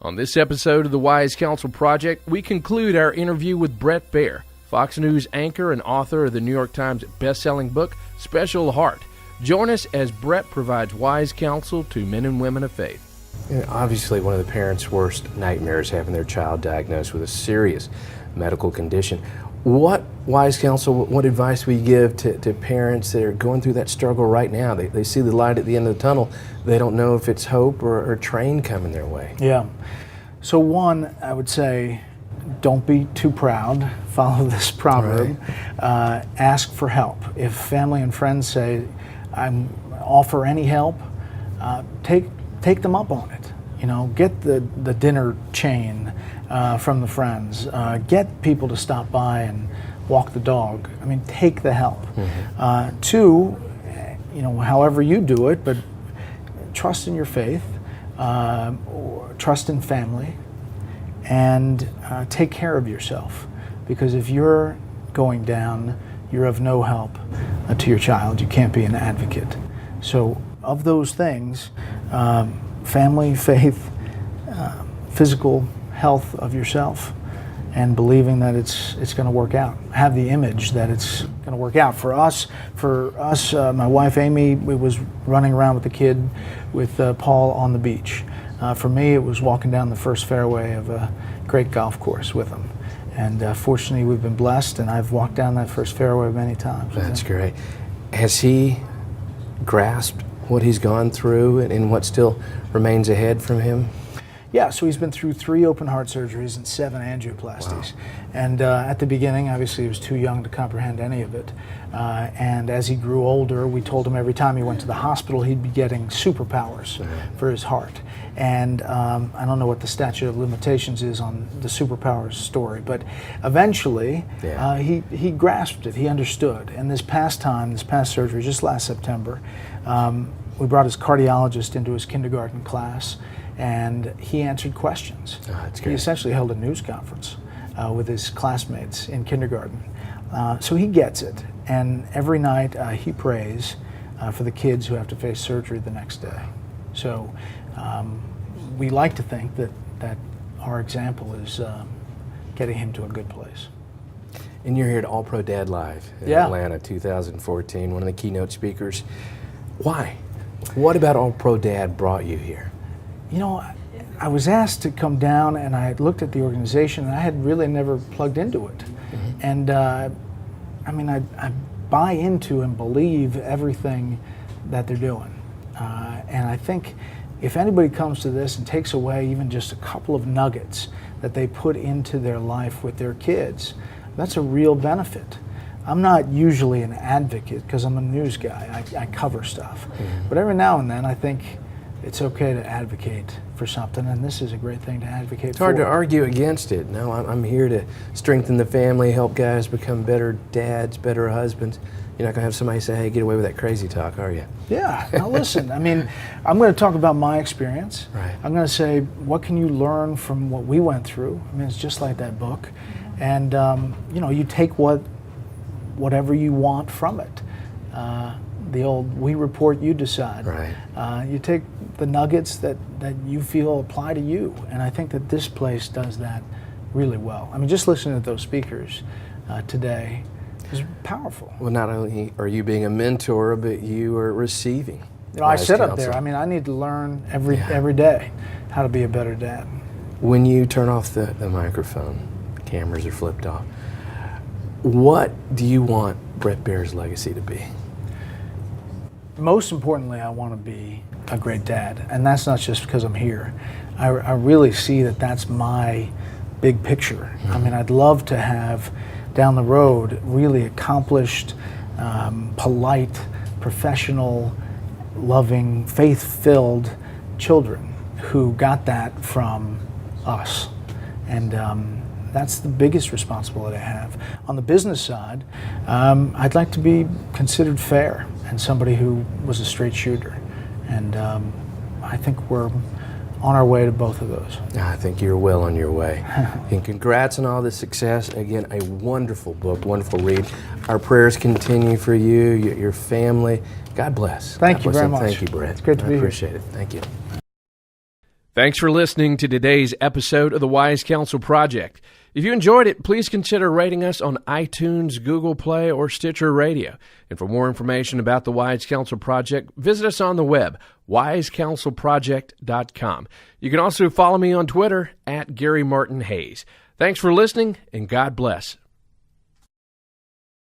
On this episode of the Wise Counsel Project, we conclude our interview with Bret Baier, Fox News anchor and author of the New York Times best-selling book, Special Heart. Join us as Bret provides wise counsel to men and women of faith. Obviously, one of the parents' worst nightmares having their child diagnosed with a serious medical condition. What wise counsel, what advice will you give to parents that are going through that struggle right now? They see the light at the end of the tunnel. They don't know if it's hope or train coming their way. Yeah. So one, I would say, don't be too proud. Follow this proverb. Right. Ask for help. If family and friends say, offer any help, take them up on it. You know, get the dinner chain from the friends. Get people to stop by and walk the dog. I mean, take the help. Mm-hmm. Two, you know, however you do it, but trust in your faith, or trust in family, and take care of yourself. Because if you're going down, you're of no help to your child. You can't be an advocate. So of those things, family, faith, physical health of yourself, and believing that it's going to work out. Have the image that it's going to work out. For us, my wife Amy, we was running around with the kid with Paul on the beach. For me, it was walking down the first fairway of a great golf course with him. And fortunately, we've been blessed, and I've walked down that first fairway many times. That's great. Has he grasped what he's gone through and what still remains ahead from him? Yeah, so he's been through 3 open heart surgeries and 7 angioplasties. Wow. And at the beginning, obviously, he was too young to comprehend any of it. And as he grew older, we told him every time he went to the hospital, he'd be getting superpowers for his heart. And I don't know what the statute of limitations is on the superpowers story, but eventually he grasped it, he understood. And this past surgery, just last September, we brought his cardiologist into his kindergarten class, and he answered questions. Oh, that's great. He essentially held a news conference with his classmates in kindergarten. So he gets it, and every night he prays for the kids who have to face surgery the next day. So we like to think that our example is getting him to a good place. And you're here at All Pro Dad Live in Atlanta 2014, one of the keynote speakers. Why? What about All Pro Dad brought you here? You know, I was asked to come down, and I had looked at the organization, and I had really never plugged into it. Mm-hmm. And I mean, I buy into and believe everything that they're doing. And I think if anybody comes to this and takes away even just a couple of nuggets that they put into their life with their kids, that's a real benefit. I'm not usually an advocate because I'm a news guy. I cover stuff. Mm-hmm. But every now and then I think it's okay to advocate for something, and this is a great thing to advocate for. It's hard to argue against it. No, I'm here to strengthen the family, help guys become better dads, better husbands. You're not going to have somebody say, hey, get away with that crazy talk, are you? Yeah. Now listen, I mean, I'm going to talk about my experience. Right. I'm going to say, what can you learn from what we went through? I mean, it's just like that book. And, you know, you take whatever you want from it. The old, we report, you decide. Right. You take the nuggets that you feel apply to you. And I think that this place does that really well. I mean, just listening to those speakers today is powerful. Well, not only are you being a mentor, but you are receiving. You know, I sit up there. I mean, I need to learn every day how to be a better dad. When you turn off the microphone, the cameras are flipped off, what do you want Bret Baier's legacy to be? Most importantly, I want to be a great dad, and that's not just because I'm here. I really see that that's my big picture. Mm-hmm. I mean, I'd love to have down the road really accomplished, polite, professional, loving, faith-filled children who got that from us. And that's the biggest responsibility I have. On the business side, I'd like to be considered fair and somebody who was a straight shooter. And I think we're on our way to both of those. I think you're well on your way. And congrats on all the success. Again, a wonderful book, wonderful read. Our prayers continue for you, your family. God bless. Thank you very much. Thank you, Bret. It's great to be here. I appreciate it. Thank you. Thanks for listening to today's episode of the Wise Counsel Project. If you enjoyed it, please consider rating us on iTunes, Google Play, or Stitcher Radio. And for more information about the Wise Counsel Project, visit us on the web, wisecounselproject.com. You can also follow me on Twitter @Gary Martin Hayes. Thanks for listening, and God bless.